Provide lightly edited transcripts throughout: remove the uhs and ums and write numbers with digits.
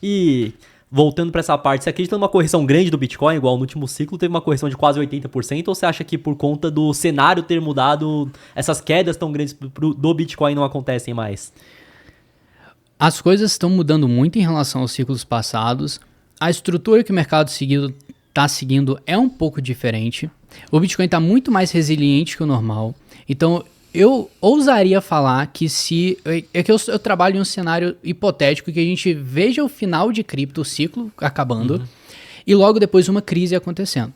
E voltando para essa parte, você acredita numa correção grande do Bitcoin, igual no último ciclo teve uma correção de quase 80%, ou você acha que por conta do cenário ter mudado, essas quedas tão grandes do Bitcoin não acontecem mais? As coisas estão mudando muito em relação aos ciclos passados. A estrutura que o mercado está seguindo é um pouco diferente. O Bitcoin está muito mais resiliente que o normal. Então, eu ousaria falar que eu trabalho em um cenário hipotético que a gente veja o final de cripto, o ciclo acabando, e logo depois uma crise acontecendo.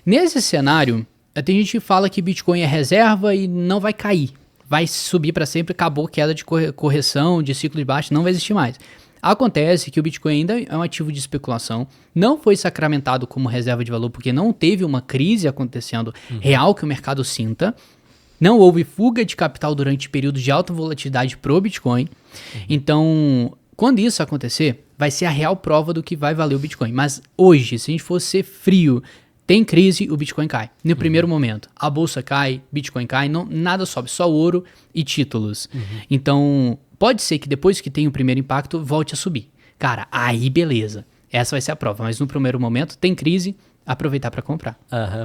Nesse cenário, tem gente que fala que Bitcoin é reserva e não vai cair. Vai subir para sempre, acabou queda de correção, de ciclo de baixo, não vai existir mais. Acontece que o Bitcoin ainda é um ativo de especulação, não foi sacramentado como reserva de valor porque não teve uma crise acontecendo real que o mercado sinta, não houve fuga de capital durante períodos de alta volatilidade pro Bitcoin. Então, quando isso acontecer, vai ser a real prova do que vai valer o Bitcoin. Mas hoje, se a gente fosse ser frio, tem crise, o Bitcoin cai. No primeiro momento, a bolsa cai, Bitcoin cai, não, nada sobe, só ouro e títulos. Então, pode ser que depois que tem o primeiro impacto, volte a subir. Cara, aí beleza. Essa vai ser a prova. Mas no primeiro momento, tem crise, aproveitar para comprar.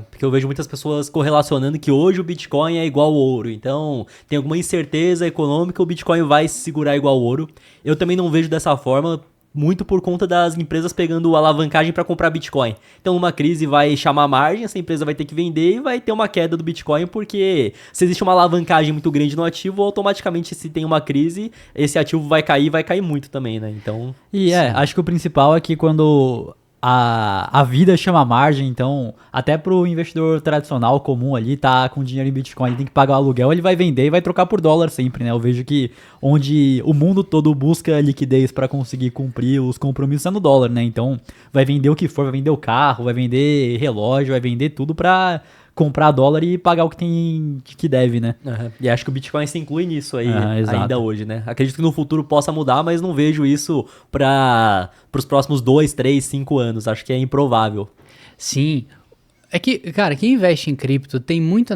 Porque eu vejo muitas pessoas correlacionando que hoje o Bitcoin é igual ao ouro. Então, tem alguma incerteza econômica, o Bitcoin vai se segurar igual ao ouro. Eu também não vejo dessa forma, muito por conta das empresas pegando alavancagem para comprar Bitcoin. Então, numa crise vai chamar margem, essa empresa vai ter que vender e vai ter uma queda do Bitcoin, porque se existe uma alavancagem muito grande no ativo, automaticamente se tem uma crise, esse ativo vai cair muito também, né? Então... E acho que o principal é que quando a vida chama margem, então até pro investidor tradicional comum ali, tá com dinheiro em Bitcoin, ele tem que pagar o aluguel, ele vai vender e vai trocar por dólar sempre, né? Eu vejo que onde o mundo todo busca liquidez para conseguir cumprir os compromissos é no dólar, né? Então vai vender o que for, vai vender o carro, vai vender relógio, vai vender tudo pra comprar dólar e pagar o que tem que deve, né? E acho que o Bitcoin se inclui nisso aí exato. ainda hoje, né? Acredito que no futuro possa mudar, mas não vejo isso para os próximos 2, 3, 5 anos. Acho que é improvável. Sim. É que, cara, quem investe em cripto tem muito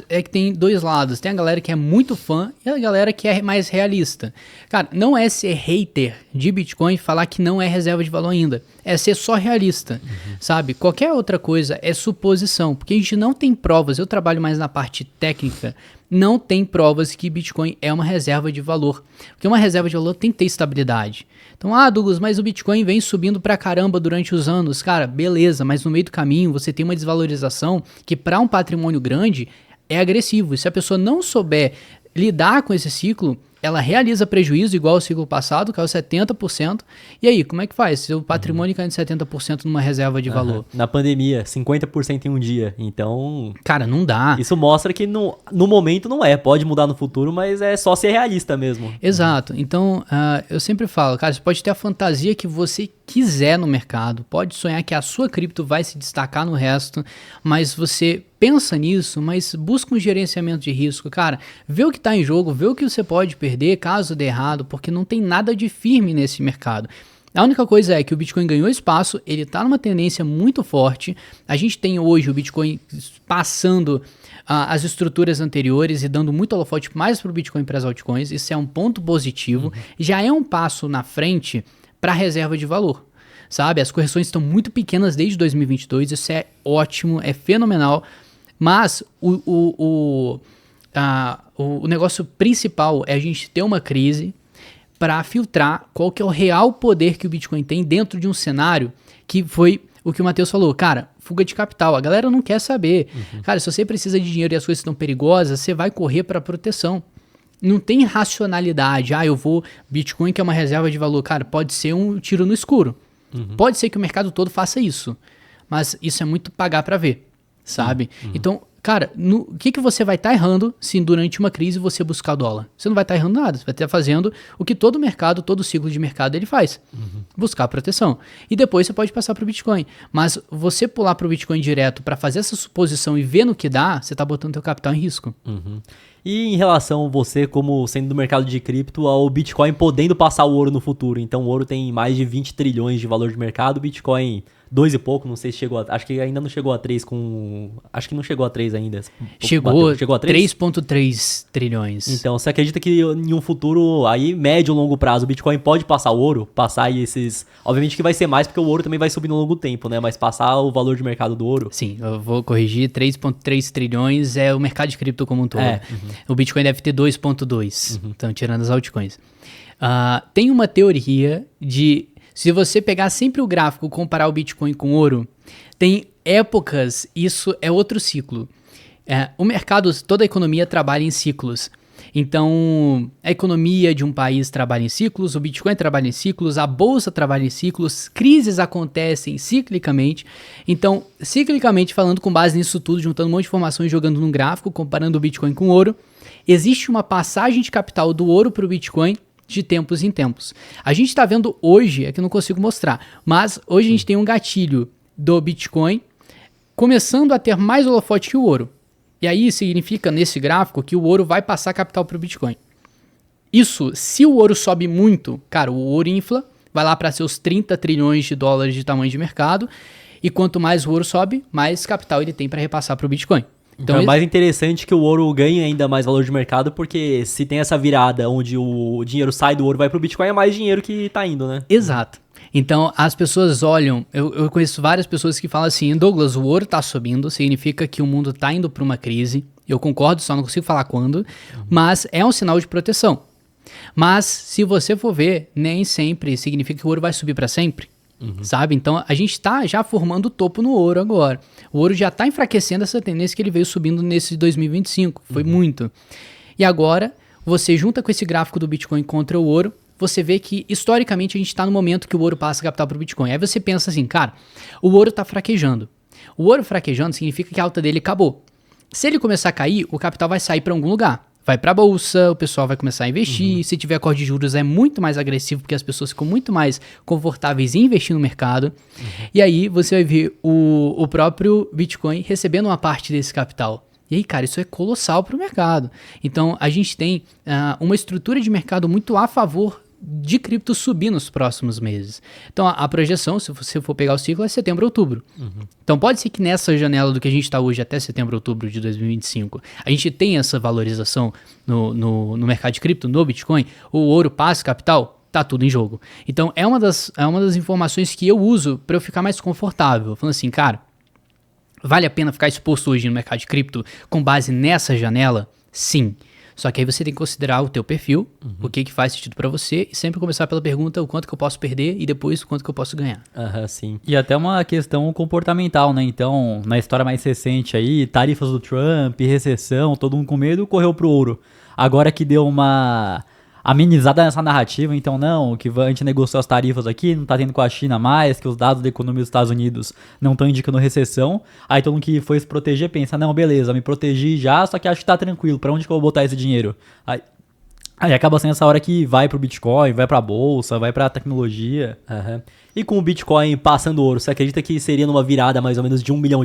é que tem dois lados. Tem a galera que é muito fã e a galera que é mais realista. Cara, não é ser hater de Bitcoin e falar que não é reserva de valor ainda. É ser só realista, sabe? Qualquer outra coisa é suposição, porque a gente não tem provas. Eu trabalho mais na parte técnica. Não tem provas que Bitcoin é uma reserva de valor. Porque uma reserva de valor tem que ter estabilidade. Então, Douglas, mas o Bitcoin vem subindo pra caramba durante os anos. Cara, beleza, mas no meio do caminho você tem uma desvalorização que para um patrimônio grande é agressivo. E se a pessoa não souber lidar com esse ciclo, ela realiza prejuízo igual ao ciclo passado, caiu 70%. E aí, como é que faz? Seu patrimônio caindo 70% numa reserva de valor. Na pandemia, 50% em um dia. Então... Cara, não dá. Isso mostra que no momento não é. Pode mudar no futuro, mas é só ser realista mesmo. Exato. Então, eu sempre falo, cara, você pode ter a fantasia que você quiser no mercado. Pode sonhar que a sua cripto vai se destacar no resto, mas você pensa nisso, mas busca um gerenciamento de risco. Cara, vê o que está em jogo, vê o que você pode perder caso dê errado, porque não tem nada de firme nesse mercado. A única coisa é que o Bitcoin ganhou espaço, ele está numa tendência muito forte. A gente tem hoje o Bitcoin passando as estruturas anteriores e dando muito holofote mais para o Bitcoin e para as altcoins. Isso é um ponto positivo. Já é um passo na frente para a reserva de valor. Sabe? As correções estão muito pequenas desde 2022. Isso é ótimo, é fenomenal. Mas o negócio principal é a gente ter uma crise para filtrar qual que é o real poder que o Bitcoin tem dentro de um cenário que foi o que o Matheus falou. Cara, fuga de capital. A galera não quer saber. Cara, se você precisa de dinheiro e as coisas estão perigosas, você vai correr para proteção. Não tem racionalidade. Bitcoin que é uma reserva de valor. Cara, pode ser um tiro no escuro. Pode ser que o mercado todo faça isso. Mas isso é muito pagar para ver, sabe? Então, cara, o que você vai estar errando se durante uma crise você buscar dólar? Você não vai estar errando nada. Você vai estar fazendo o que todo mercado, todo ciclo de mercado ele faz. Buscar proteção. E depois você pode passar para o Bitcoin. Mas você pular para o Bitcoin direto para fazer essa suposição e ver no que dá, você está botando seu capital em risco. E em relação a você, como sendo do mercado de cripto, ao Bitcoin podendo passar o ouro no futuro. Então o ouro tem mais de 20 trilhões de valor de mercado, o Bitcoin 2 e pouco, não sei se chegou a... Acho que ainda não chegou a 3 com... Acho que não chegou a 3 ainda. Chegou a 3? 3,3 trilhões. Então, você acredita que em um futuro aí, médio ou longo prazo, o Bitcoin pode passar o ouro? Passar aí esses... Obviamente que vai ser mais, porque o ouro também vai subir no longo tempo, né? Mas passar o valor de mercado do ouro? Sim, eu vou corrigir, 3,3 trilhões é o mercado de cripto como um todo. O Bitcoin deve ter 2,2, então tirando as altcoins. Tem uma teoria de... Se você pegar sempre o gráfico e comparar o Bitcoin com o ouro, tem épocas, isso é outro ciclo. O mercado, toda a economia trabalha em ciclos. Então, a economia de um país trabalha em ciclos, o Bitcoin trabalha em ciclos, a bolsa trabalha em ciclos, crises acontecem ciclicamente. Então, ciclicamente falando, com base nisso tudo, juntando um monte de informações, jogando num gráfico, comparando o Bitcoin com o ouro, existe uma passagem de capital do ouro para o Bitcoin de tempos em tempos. A gente está vendo hoje, é que eu não consigo mostrar, mas hoje a gente tem um gatilho do Bitcoin começando a ter mais holofote que o ouro. E aí significa, nesse gráfico, que o ouro vai passar capital para o Bitcoin. Isso, se o ouro sobe muito, cara, o ouro infla, vai lá para seus 30 trilhões de dólares de tamanho de mercado, e quanto mais o ouro sobe, mais capital ele tem para repassar para o Bitcoin. Então é mais interessante que o ouro ganhe ainda mais valor de mercado, porque se tem essa virada onde o dinheiro sai do ouro e vai pro Bitcoin, é mais dinheiro que tá indo, né? Exato. Então as pessoas olham, eu conheço várias pessoas que falam assim, Douglas, o ouro tá subindo, significa que o mundo tá indo pra uma crise. Eu concordo, só não consigo falar quando, mas é um sinal de proteção. Mas se você for ver, nem sempre significa que o ouro vai subir para sempre. Sabe? Então a gente está já formando o topo no ouro agora. O ouro já está enfraquecendo essa tendência que ele veio subindo nesse 2025. Foi muito. E agora, você junta com esse gráfico do Bitcoin contra o ouro, você vê que historicamente a gente está no momento que o ouro passa capital para o Bitcoin. Aí você pensa assim, cara, o ouro está fraquejando. O ouro fraquejando significa que a alta dele acabou. Se ele começar a cair, o capital vai sair para algum lugar. Vai para a bolsa, o pessoal vai começar a investir. Se tiver corte de juros é muito mais agressivo, porque as pessoas ficam muito mais confortáveis em investir no mercado. E aí você vai ver o próprio Bitcoin recebendo uma parte desse capital. E aí, cara, isso é colossal para o mercado. Então, a gente tem uma estrutura de mercado muito a favor de cripto subir nos próximos meses. Então, a projeção, se você for pegar o ciclo, é setembro, outubro. Então, pode ser que nessa janela do que a gente está hoje até setembro, outubro de 2025, a gente tem essa valorização no mercado de cripto, no Bitcoin, o ouro passa capital, tá tudo em jogo. Então, é uma das informações que eu uso para eu ficar mais confortável. Falando assim, cara, vale a pena ficar exposto hoje no mercado de cripto com base nessa janela? Sim. Só que aí você tem que considerar o teu perfil, o que faz sentido pra você, e sempre começar pela pergunta o quanto que eu posso perder e depois o quanto que eu posso ganhar. Sim. E até uma questão comportamental, né? Então, na história mais recente aí, tarifas do Trump, recessão, todo mundo com medo, correu pro ouro. Agora que deu uma amenizada nessa narrativa, então não, que a gente negociou as tarifas aqui, não tá tendo com a China mais, que os dados da economia dos Estados Unidos não estão indicando recessão, aí todo mundo que foi se proteger pensa, não, beleza, me protegi já, só que acho que tá tranquilo, pra onde que eu vou botar esse dinheiro? Aí acaba sendo essa hora que vai pro Bitcoin, vai pra bolsa, vai pra tecnologia. E com o Bitcoin passando ouro, você acredita que seria numa virada mais ou menos de $1 milhão?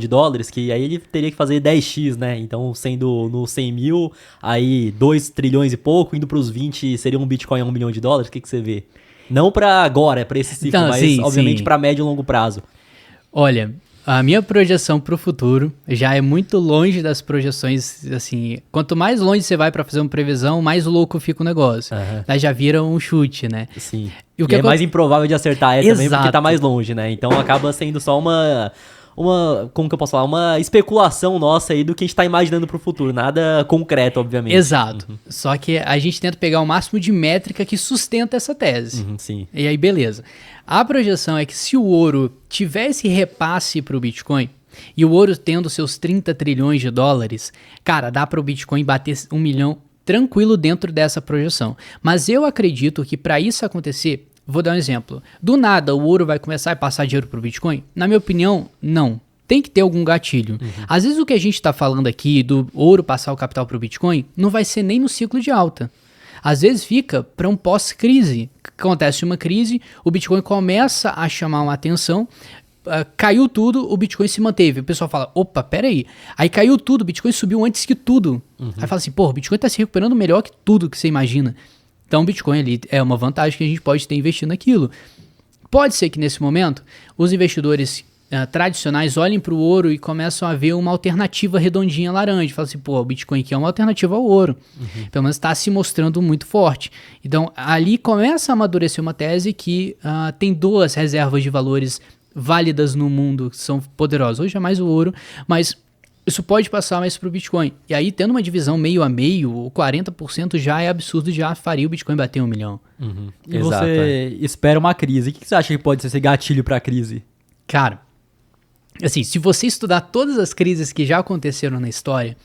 Que aí ele teria que fazer 10x, né? Então, sendo no 100 mil, aí 2 trilhões e pouco, indo pros 20, seria um Bitcoin a $1 milhão? O que você vê? Não pra agora, é pra esse ciclo, Então, mas sim, obviamente sim. pra médio e longo prazo. Olha, a minha projeção pro futuro já é muito longe das projeções, assim, quanto mais longe você vai pra fazer uma previsão, mais louco fica o negócio. Aí já vira um chute, né? Sim. E o que é mais improvável de acertar também, porque Exato. tá mais longe, né? Então acaba sendo só uma, como que eu posso falar? Uma especulação nossa aí do que a gente tá imaginando pro futuro. Nada concreto, obviamente. Exato. Só que a gente tenta pegar o máximo de métrica que sustenta essa tese. Sim. E aí, beleza. A projeção é que se o ouro tivesse repasse para o Bitcoin, e o ouro tendo seus 30 trilhões de dólares, cara, dá para o Bitcoin bater 1 milhão tranquilo dentro dessa projeção. Mas eu acredito que para isso acontecer, vou dar um exemplo. Do nada, o ouro vai começar a passar dinheiro para o Bitcoin? Na minha opinião, não. Tem que ter algum gatilho. Às vezes o que a gente está falando aqui do ouro passar o capital para o Bitcoin não vai ser nem no ciclo de alta. Às vezes fica para um pós-crise. Acontece uma crise, o Bitcoin começa a chamar uma atenção, caiu tudo, o Bitcoin se manteve. O pessoal fala, opa, pera aí. Aí caiu tudo, o Bitcoin subiu antes que tudo. Aí fala assim, pô, o Bitcoin tá se recuperando melhor que tudo que você imagina. Então o Bitcoin ali é uma vantagem que a gente pode ter investido naquilo. Pode ser que nesse momento os investidores tradicionais olhem para o ouro e começam a ver uma alternativa redondinha laranja. Fala assim, pô, o Bitcoin aqui é uma alternativa ao ouro. Pelo menos está se mostrando muito forte. Então ali começa a amadurecer uma tese que tem 2 reservas de valores válidas no mundo que são poderosas. Hoje é mais o ouro, mas isso pode passar mais para o Bitcoin. E aí, tendo uma divisão meio a meio, 40% já é absurdo, já faria o Bitcoin bater 1 milhão. E você espera uma crise. O que você acha que pode ser esse gatilho para a crise? Cara, assim, se você estudar todas as crises que já aconteceram na história,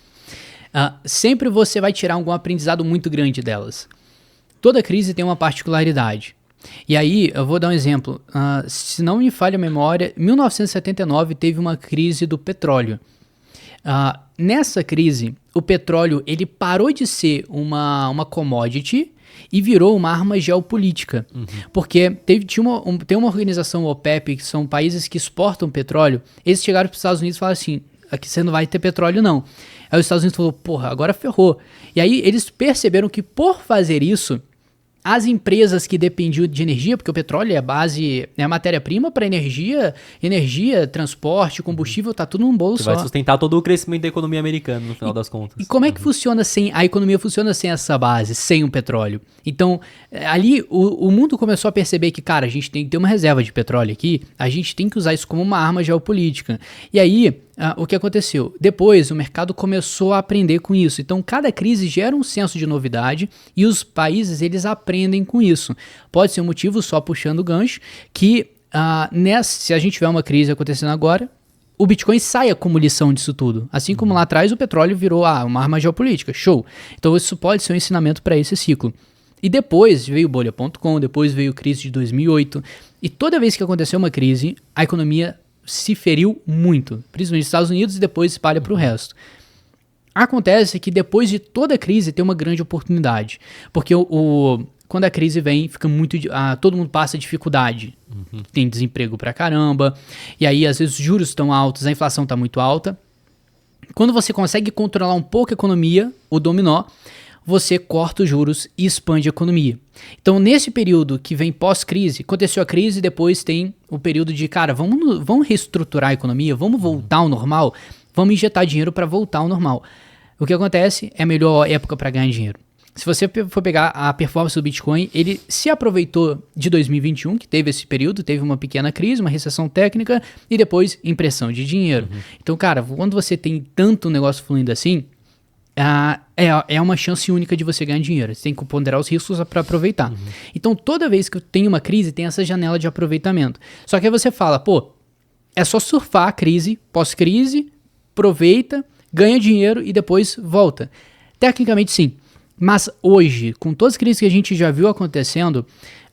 sempre você vai tirar algum aprendizado muito grande delas. Toda crise tem uma particularidade. E aí, eu vou dar um exemplo. Se não me falha a memória, 1979 teve uma crise do petróleo. Nessa crise, o petróleo ele parou de ser uma commodity e virou uma arma geopolítica. Porque tem uma organização OPEP, que são países que exportam petróleo, eles chegaram para os Estados Unidos e falaram assim, aqui você não vai ter petróleo não. Aí os Estados Unidos falou, porra, agora ferrou. E aí eles perceberam que por fazer isso, as empresas que dependiam de energia, porque o petróleo é a matéria-prima para energia, transporte, combustível, tá tudo num bolo Que só. vai sustentar todo o crescimento da economia americana, no final das contas. E como é que a economia funciona sem essa base, sem o petróleo? Então, ali o mundo começou a perceber que, cara, a gente tem que ter uma reserva de petróleo aqui, a gente tem que usar isso como uma arma geopolítica. E aí, o que aconteceu? Depois, o mercado começou a aprender com isso. Então, cada crise gera um senso de novidade e os países, eles aprendem com isso. Pode ser um motivo, só puxando o gancho, que se a gente tiver uma crise acontecendo agora, o Bitcoin saia como lição disso tudo. Assim como lá atrás o petróleo virou uma arma geopolítica. Show! Então, isso pode ser um ensinamento para esse ciclo. E depois veio bolha.com, depois veio a crise de 2008. E toda vez que aconteceu uma crise, a economia se feriu muito, principalmente nos Estados Unidos, e depois espalha para o resto. Acontece que depois de toda a crise tem uma grande oportunidade, porque quando a crise vem, fica todo mundo passa dificuldade, tem desemprego pra caramba, e aí às vezes os juros estão altos, a inflação está muito alta. Quando você consegue controlar um pouco a economia, o dominó, você corta os juros e expande a economia. Então, nesse período que vem pós-crise, aconteceu a crise, depois tem o período de, cara, vamos reestruturar a economia, vamos voltar ao normal, vamos injetar dinheiro para voltar ao normal. O que acontece é a melhor época para ganhar dinheiro. Se você for pegar a performance do Bitcoin, ele se aproveitou de 2021, que teve esse período, teve uma pequena crise, uma recessão técnica, e depois impressão de dinheiro. Então, cara, quando você tem tanto negócio fluindo assim, é uma chance única de você ganhar dinheiro. Você tem que ponderar os riscos para aproveitar. Então, toda vez que tem uma crise, tem essa janela de aproveitamento. Só que aí você fala, pô, é só surfar a crise, pós-crise, aproveita, ganha dinheiro e depois volta. Tecnicamente, sim. Mas hoje, com todas as crises que a gente já viu acontecendo,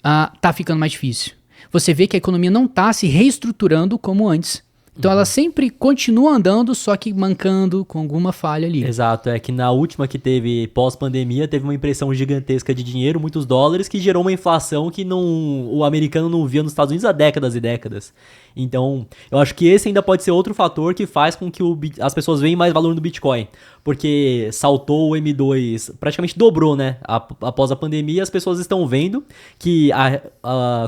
tá ficando mais difícil. Você vê que a economia não tá se reestruturando como antes. Então ela sempre continua andando, só que mancando com alguma falha ali. Exato, é que na última que teve pós-pandemia, teve uma impressão gigantesca de dinheiro, muitos dólares, que gerou uma inflação que o americano não via nos Estados Unidos há décadas e décadas. Então, eu acho que esse ainda pode ser outro fator que faz com que as pessoas veem mais valor no Bitcoin. Porque saltou o M2, praticamente dobrou, né? Após a pandemia, as pessoas estão vendo que,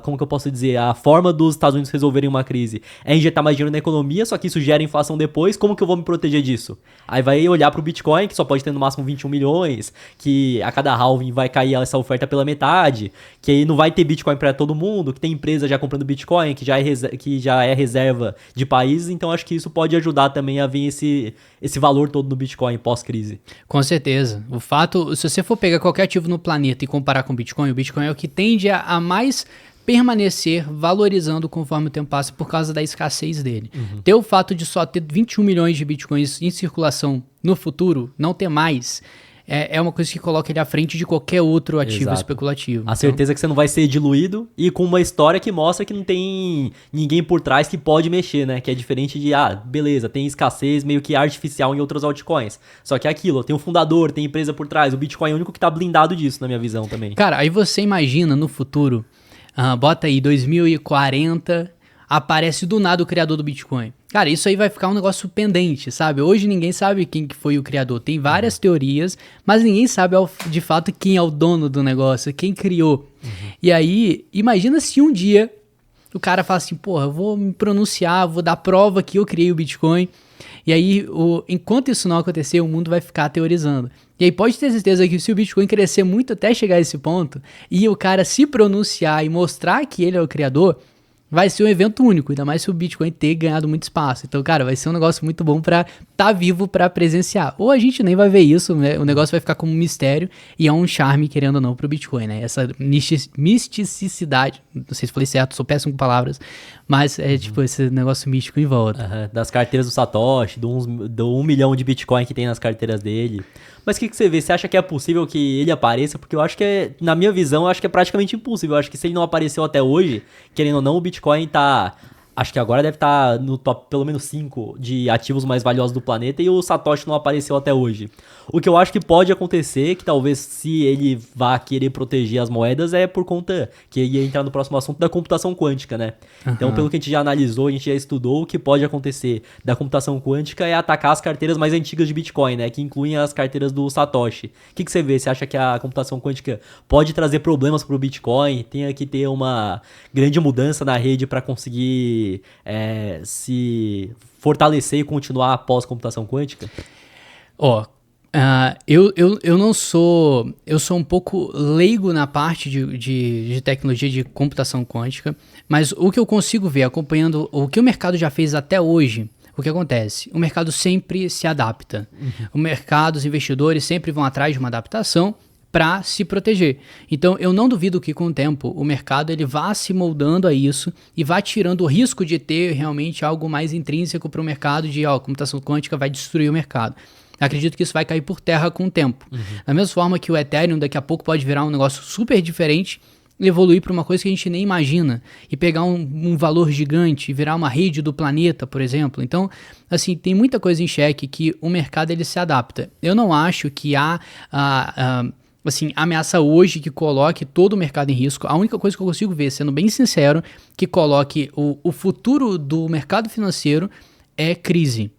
como que eu posso dizer, a forma dos Estados Unidos resolverem uma crise é injetar mais dinheiro na economia, só que isso gera inflação depois, como que eu vou me proteger disso? Aí vai olhar pro Bitcoin, que só pode ter no máximo 21 milhões, que a cada halving vai cair essa oferta pela metade, que aí não vai ter Bitcoin para todo mundo, que tem empresa já comprando Bitcoin, que já é reserva de países, então acho que isso pode ajudar também a vir esse valor todo no Bitcoin pós-crise. Com certeza. O fato, se você for pegar qualquer ativo no planeta e comparar com o Bitcoin é o que tende a mais permanecer valorizando conforme o tempo passa por causa da escassez dele. Ter o fato de só ter 21 milhões de Bitcoins em circulação no futuro, não ter mais, é uma coisa que coloca ele à frente de qualquer outro ativo especulativo. A certeza que você não vai ser diluído e com uma história que mostra que não tem ninguém por trás que pode mexer, né? Que é diferente de, beleza, tem escassez meio que artificial em outros altcoins. Só que é aquilo, tem um fundador, tem empresa por trás. O Bitcoin é o único que tá blindado disso, na minha visão também. Cara, aí você imagina no futuro, bota aí 2040, aparece do nada o criador do Bitcoin. Cara, isso aí vai ficar um negócio pendente, sabe? Hoje ninguém sabe quem que foi o criador. Tem várias teorias, mas ninguém sabe de fato quem é o dono do negócio, quem criou. E aí, imagina se um dia o cara fala assim, porra, eu vou me pronunciar, vou dar prova que eu criei o Bitcoin. E aí, enquanto isso não acontecer, o mundo vai ficar teorizando. E aí pode ter certeza que se o Bitcoin crescer muito até chegar a esse ponto, e o cara se pronunciar e mostrar que ele é o criador, vai ser um evento único, ainda mais se o Bitcoin ter ganhado muito espaço. Então, cara, vai ser um negócio muito bom pra tá vivo pra presenciar. Ou a gente nem vai ver isso, né? O negócio vai ficar como um mistério e é um charme, querendo ou não, pro Bitcoin, né? Essa misticidade, não sei se falei certo, sou péssimo com palavras, mas é tipo esse negócio místico em volta. Das carteiras do Satoshi, do 1 milhão de Bitcoin que tem nas carteiras dele. Mas o que você vê? Você acha que é possível que ele apareça? Porque eu acho que, na minha visão, eu acho que é praticamente impossível. Eu acho que se ele não apareceu até hoje, querendo ou não, o Bitcoin tá... Acho que agora deve estar no top pelo menos 5 de ativos mais valiosos do planeta e o Satoshi não apareceu até hoje. O que eu acho que pode acontecer, que talvez se ele vá querer proteger as moedas, é por conta que ia entrar no próximo assunto da computação quântica, né? Então, pelo que a gente já analisou, a gente já estudou, o que pode acontecer da computação quântica é atacar as carteiras mais antigas de Bitcoin, né? Que incluem as carteiras do Satoshi. O que você vê? Você acha que a computação quântica pode trazer problemas para o Bitcoin? Tem que ter uma grande mudança na rede para conseguir se fortalecer e continuar após computação quântica? Eu não sou... Eu sou um pouco leigo na parte de tecnologia de computação quântica, mas o que eu consigo ver, acompanhando o que o mercado já fez até hoje, o que acontece? O mercado sempre se adapta. O mercado, os investidores sempre vão atrás de uma adaptação para se proteger. Então, eu não duvido que com o tempo o mercado ele vá se moldando a isso e vá tirando o risco de ter realmente algo mais intrínseco para o mercado de, computação quântica vai destruir o mercado. Acredito que isso vai cair por terra com o tempo. Da mesma forma que o Ethereum daqui a pouco pode virar um negócio super diferente e evoluir para uma coisa que a gente nem imagina e pegar um valor gigante e virar uma rede do planeta, por exemplo. Então, assim, tem muita coisa em xeque que o mercado ele se adapta. Eu não acho que há ameaça hoje que coloque todo o mercado em risco. A única coisa que eu consigo ver, sendo bem sincero, que coloque o futuro do mercado financeiro é crise.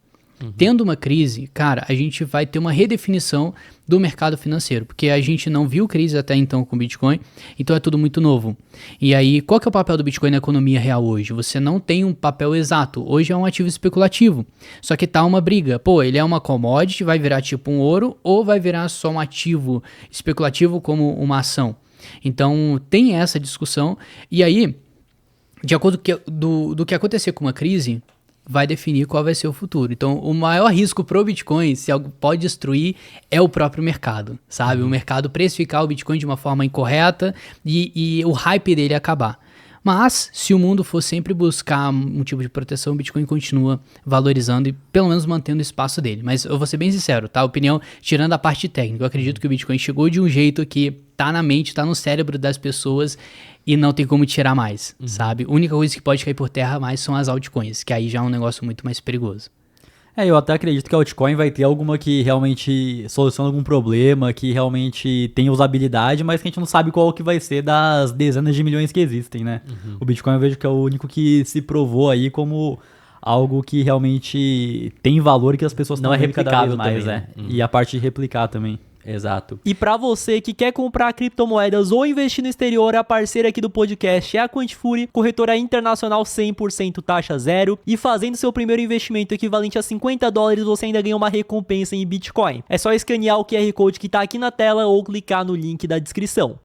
Tendo uma crise, cara, a gente vai ter uma redefinição do mercado financeiro, porque a gente não viu crise até então com o Bitcoin, então é tudo muito novo. E aí, qual que é o papel do Bitcoin na economia real hoje? Você não tem um papel exato. Hoje é um ativo especulativo, só que tá uma briga. Ele é uma commodity, vai virar tipo um ouro, ou vai virar só um ativo especulativo como uma ação? Então, tem essa discussão, e aí, de acordo do que acontecer com uma crise, vai definir qual vai ser o futuro. Então, o maior risco pro Bitcoin, se algo pode destruir, é o próprio mercado, sabe? O mercado precificar o Bitcoin de uma forma incorreta e o hype dele acabar. Mas, se o mundo for sempre buscar um tipo de proteção, o Bitcoin continua valorizando e pelo menos mantendo o espaço dele. Mas eu vou ser bem sincero, tá? Opinião, tirando a parte técnica, eu acredito que o Bitcoin chegou de um jeito que tá na mente, tá no cérebro das pessoas e não tem como tirar mais, sabe? A única coisa que pode cair por terra mais são as altcoins, que aí já é um negócio muito mais perigoso. Eu até acredito que a altcoin vai ter alguma que realmente soluciona algum problema, que realmente tem usabilidade, mas que a gente não sabe qual que vai ser das dezenas de milhões que existem, né? O Bitcoin eu vejo que é o único que se provou aí como algo que realmente tem valor e que as pessoas não é replicável mais, também, né? E a parte de replicar também. Exato. E para você que quer comprar criptomoedas ou investir no exterior, a parceira aqui do podcast é a Quantifury, corretora internacional 100% taxa zero, e fazendo seu primeiro investimento equivalente a $50, você ainda ganha uma recompensa em Bitcoin. É só escanear o QR Code que tá aqui na tela ou clicar no link da descrição.